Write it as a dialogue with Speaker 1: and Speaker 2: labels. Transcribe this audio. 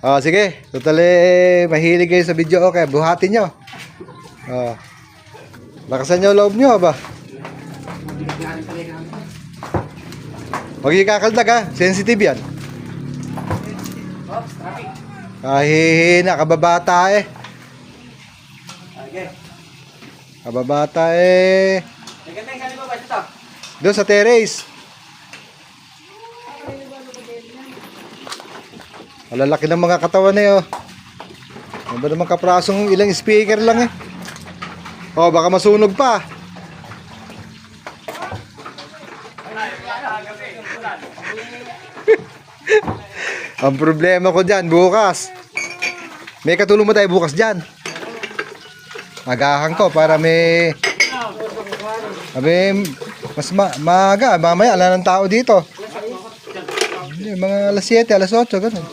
Speaker 1: Oh, sige. Total mahilig kayo sa video. Okay, buhatin nyo. Oh. Lakasan nyo loob nyo ba? Huwag yung kakaldag ha. Sensitive yan. Kahihina, kababata eh. Kababata eh. Doon sa terrace. Malalaki ng mga katawan eh oh. Ano ba naman kaprasong ilang speaker lang eh. Oh, baka masunog pa. Ang problema ko dyan, bukas. May katulong mo tayo bukas dyan. Agahan ko para may mas maaga. Mamaya, ala ng tao dito. Mga alas 7, alas 8, ganun.